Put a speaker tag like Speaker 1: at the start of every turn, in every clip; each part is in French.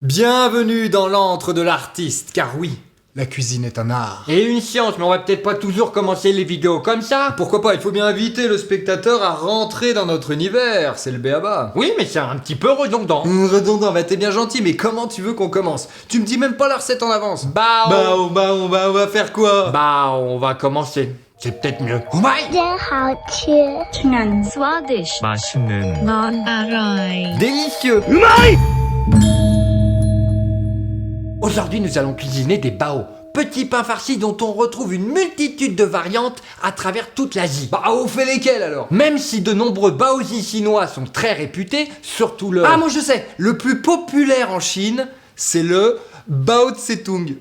Speaker 1: Bienvenue dans l'antre de l'artiste, car oui, la cuisine est un art.
Speaker 2: Et une science, mais on va peut-être pas toujours commencer les vidéos comme ça.
Speaker 1: Pourquoi pas, il faut bien inviter le spectateur à rentrer dans notre univers, c'est le b.a.-ba.
Speaker 2: Oui, mais c'est un petit peu redondant.
Speaker 1: Redondant, bah t'es bien gentil, mais comment tu veux qu'on commence? Tu me dis même pas la recette en avance.
Speaker 2: on
Speaker 1: va faire quoi?
Speaker 2: on va commencer. C'est peut-être mieux. Oh my!
Speaker 3: 真好吃，
Speaker 4: 층한 Swedish
Speaker 5: 맛있는
Speaker 4: non 아라이
Speaker 2: Délicieux! Aujourd'hui, nous allons cuisiner des bao. Petits pains farcis dont on retrouve une multitude de variantes à travers toute l'Asie.
Speaker 1: Bao fait lesquels alors?
Speaker 2: Même si de nombreux baozi chinois sont très réputés, surtout le...
Speaker 1: Ah, moi je sais, le plus populaire en Chine, c'est le Bao Tse-tung.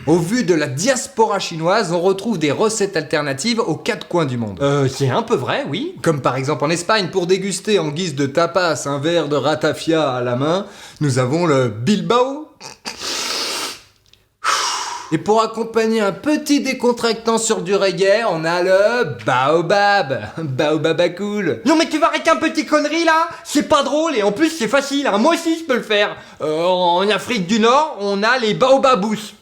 Speaker 1: Au vu de la diaspora chinoise, on retrouve des recettes alternatives aux quatre coins du monde.
Speaker 2: c'est un peu vrai, oui.
Speaker 1: Comme par exemple en Espagne, pour déguster en guise de tapas un verre de ratafia à la main, nous avons le Bilbao. Et pour accompagner un petit décontractant sur du reggae, on a le Baobab. Baobaba cool.
Speaker 2: Non mais tu vas arrêter un petit connerie là. C'est pas drôle et en plus c'est facile, hein. Moi aussi je peux le faire. En Afrique du Nord, on a les baobabous.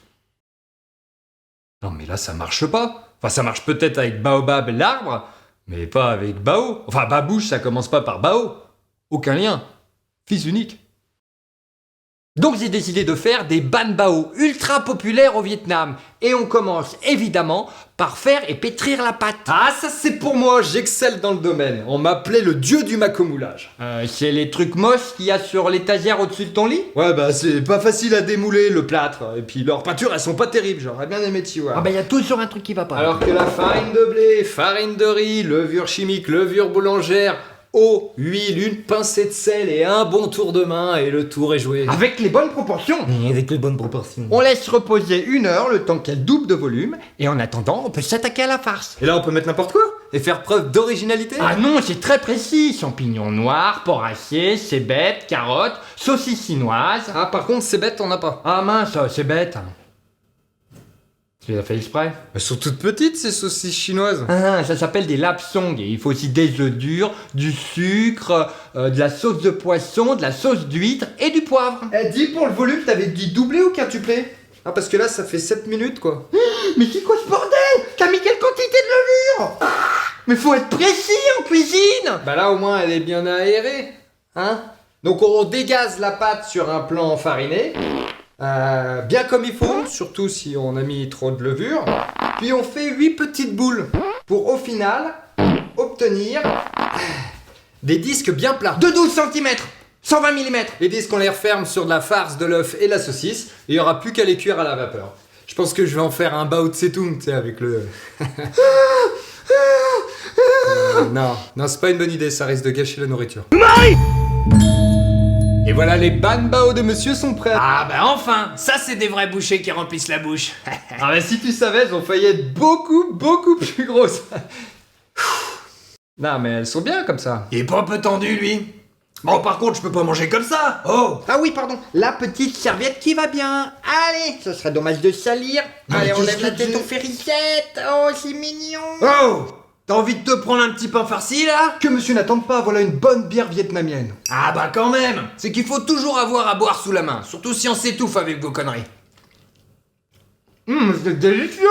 Speaker 1: Non mais là ça marche pas. Enfin ça marche peut-être avec Baobab l'arbre, mais pas avec Bao. Enfin babouche ça commence pas par Bao. Aucun lien. Fils unique.
Speaker 2: Donc j'ai décidé de faire des ban bao ultra populaires au Vietnam. Et on commence évidemment par faire et pétrir la pâte.
Speaker 1: Ah ça c'est pour moi, j'excelle dans le domaine. On m'appelait le dieu du macomoulage.
Speaker 2: C'est les trucs moches qu'il y a sur l'étagère au-dessus de ton lit?
Speaker 1: Ouais bah c'est pas facile à démouler le plâtre. Et puis leurs peintures elles sont pas terribles, j'aurais bien aimé t'y voir.
Speaker 2: Ah bah y a toujours un truc qui va pas.
Speaker 1: Alors que la farine de blé, farine de riz, levure chimique, levure boulangère, eau, huile, une pincée de sel et un bon tour de main et le tour est joué.
Speaker 2: Avec les bonnes proportions.
Speaker 1: Avec les bonnes proportions.
Speaker 2: On laisse reposer 1 heure le temps qu'elle double de volume. Et en attendant, on peut s'attaquer à la farce.
Speaker 1: Et là on peut mettre n'importe quoi et faire preuve d'originalité.
Speaker 2: Ah non, c'est très précis. Champignons noirs, porc haché, cébettes, carottes, saucisses chinoises.
Speaker 1: Ah par contre c'est bête, on a pas.
Speaker 2: Ah mince, c'est bête. Tu les as fait exprès?
Speaker 1: Elles sont toutes petites ces saucisses chinoises.
Speaker 2: Ah, ça s'appelle des lapsong. Et il faut aussi des œufs durs, du sucre, de la sauce de poisson, de la sauce d'huître et du poivre.
Speaker 1: Eh dis pour le volume, t'avais dit doublé ou quintuplé? Ah parce que là ça fait 7 minutes quoi.
Speaker 2: Mais c'est quoi ce bordel? T'as mis quelle quantité de levure? Mais faut être précis en cuisine.
Speaker 1: Bah là au moins elle est bien aérée. Hein? Donc on dégaze la pâte sur un plan fariné. Bien comme il faut, surtout si on a mis trop de levure. Puis on fait 8 petites boules pour au final obtenir des disques bien plats.
Speaker 2: De 12 cm, 120 mm.
Speaker 1: Les disques on les referme sur de la farce de l'œuf et la saucisse et il n'y aura plus qu'à les cuire à la vapeur. Je pense que je vais en faire un Bao Tse-tung, tu sais, avec le... non, c'est pas une bonne idée, ça risque de gâcher la nourriture. Et voilà, les ban bao de monsieur sont prêts.
Speaker 6: Ah bah enfin, ça c'est des vrais bouchées qui remplissent la bouche.
Speaker 1: Ah bah si tu savais, elles ont failli être beaucoup plus grosses. Non mais elles sont bien comme ça.
Speaker 6: Il est pas un peu tendu lui. Bon par contre je peux pas manger comme ça. Oh.
Speaker 2: Ah oui, pardon, la petite serviette qui va bien. Allez, ce serait dommage de salir. Allez, on lève la tête aux férissettes. Oh, c'est mignon.
Speaker 6: Oh. T'as envie de te prendre un petit pain farci là?
Speaker 1: Que monsieur n'attende pas, voilà une bonne bière vietnamienne.
Speaker 6: Ah bah quand même. C'est qu'il faut toujours avoir à boire sous la main, surtout si on s'étouffe avec vos conneries.
Speaker 2: C'est délicieux.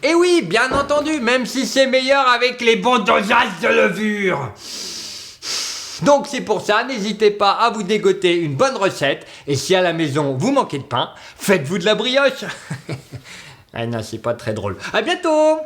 Speaker 2: Et oui, bien entendu, même si c'est meilleur avec les bons dosages de levure. Donc c'est pour ça, n'hésitez pas à vous dégoter une bonne recette. Et si à la maison vous manquez de pain, faites-vous de la brioche. Ah non, c'est pas très drôle. À bientôt.